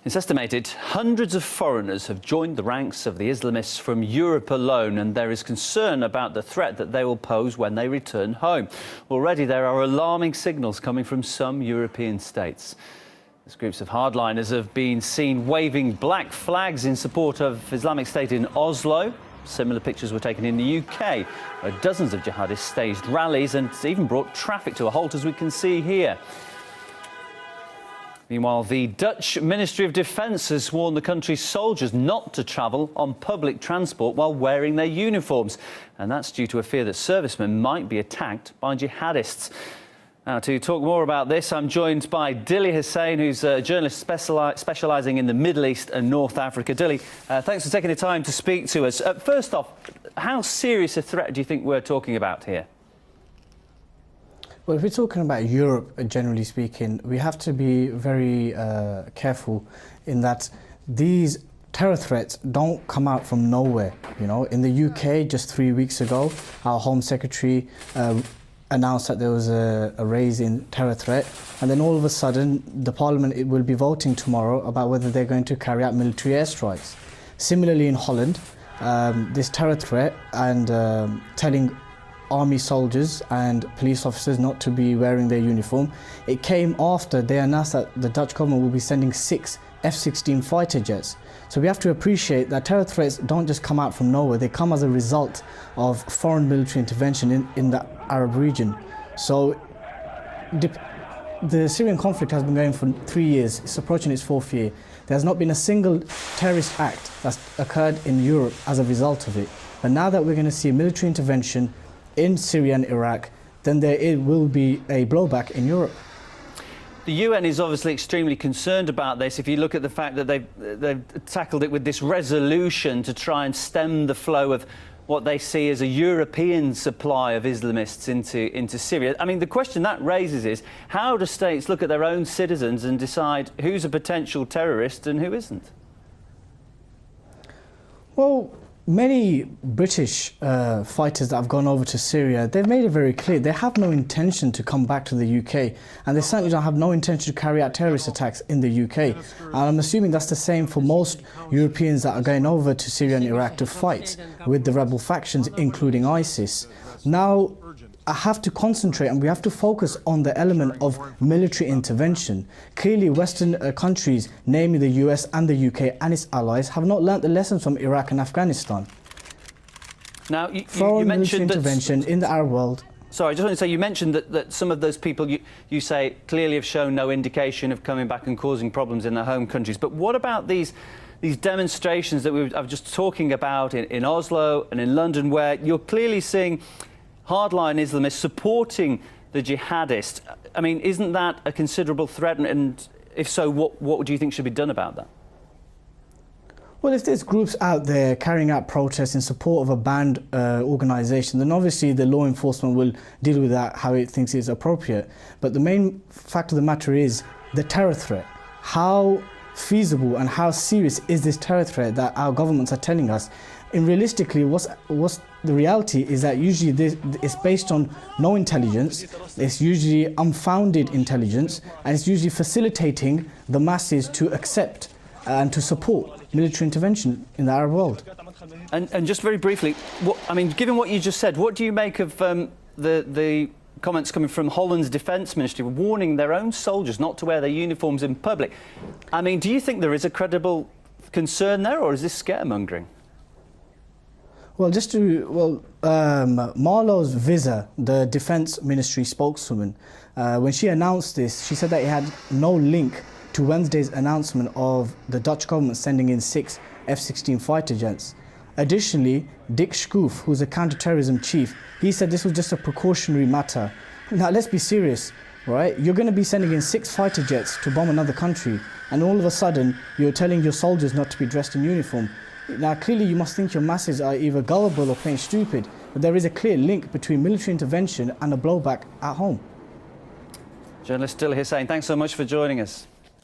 It's estimated hundreds of foreigners have joined the ranks of the Islamists from Europe alone, and there is concern about the threat that they will pose when they return home. Already there are alarming signals coming from some European states. As groups of hardliners have been seen waving black flags in support of Islamic State in Oslo. Similar pictures were taken in the UK, where dozens of jihadists staged rallies and even brought traffic to a halt, as we can see here. Meanwhile, the Dutch Ministry of Defence has warned the country's soldiers not to travel on public transport while wearing their uniforms. And that's due to a fear that servicemen might be attacked by jihadists. Now, to talk more about this, I'm joined by Dilly Hussain, who's a journalist specialising in the Middle East and North Africa. Dilly, thanks for taking the time to speak to us. First off, how serious a threat do you think we're talking about here? Well, if we're talking about Europe, generally speaking, we have to be very careful in that these terror threats don't come out from nowhere. You know, in the UK, just 3 weeks ago, our Home Secretary announced that there was a raise in terror threat, and then all of a sudden, the Parliament will be voting tomorrow about whether they're going to carry out military airstrikes. Similarly, in Holland, this terror threat and telling army soldiers and police officers not to be wearing their uniform, it came after they announced that the Dutch government will be sending 6 F-16 fighter jets. So we have to appreciate that terror threats don't just come out from nowhere, they come as a result of foreign military intervention in the Arab region. So the Syrian conflict has been going for 3 years, it's approaching its 4th year. There has not been a single terrorist act that's occurred in Europe as a result of it. But now that we're going to see military intervention in Syria and Iraq, then there will be a blowback in Europe. The UN is obviously extremely concerned about this. If you look at the fact that they've tackled it with this resolution to try and stem the flow of what they see as a European supply of Islamists into Syria. I mean, the question that raises is, how do states look at their own citizens and decide who's a potential terrorist and who isn't? Well, many British fighters that have gone over to Syria, they've made it very clear they have no intention to come back to the UK, and they certainly don't have no intention to carry out terrorist attacks in the UK. And I'm assuming that's the same for most Europeans that are going over to Syria and Iraq to fight with the rebel factions, including ISIS. Now, I have to concentrate and we have to focus on the element of military intervention. Clearly, Western countries, namely the US and the UK and its allies, have not learnt the lessons from Iraq and Afghanistan. Now, you foreign mentioned military intervention in the Arab world. Sorry, I just want to say, you mentioned that some of those people you say clearly have shown no indication of coming back and causing problems in their home countries. But what about these demonstrations that I was just talking about in Oslo and in London, where you're clearly seeing hardline Islamists supporting the jihadists? I mean, isn't that a considerable threat? And if so, what do you think should be done about that? Well, if there's groups out there carrying out protests in support of a banned organisation, then obviously the law enforcement will deal with that how it thinks is appropriate. But the main fact of the matter is the terror threat. How feasible and how serious is this terror threat that our governments are telling us? And realistically, what's the reality is that usually it's based on no intelligence, it's usually unfounded intelligence, and it's usually facilitating the masses to accept and to support military intervention in the Arab world. And just very briefly, I mean, given what you just said, what do you make of the comments coming from Holland's defence ministry warning their own soldiers not to wear their uniforms in public? I mean, do you think there is a credible concern there, or is this scaremongering? Well, Marloes Visser, the Defence Ministry spokeswoman, when she announced this, she said that it had no link to Wednesday's announcement of the Dutch government sending in 6 F-16 fighter jets. Additionally, Dick Schoof, who's a counter-terrorism chief, he said this was just a precautionary matter. Now, let's be serious, right? You're going to be sending in 6 fighter jets to bomb another country, and all of a sudden, you're telling your soldiers not to be dressed in uniform. Now, clearly you must think your masses are either gullible or plain stupid, but there is a clear link between military intervention and a blowback at home. Journalist Dilly Hussain, thanks so much for joining us.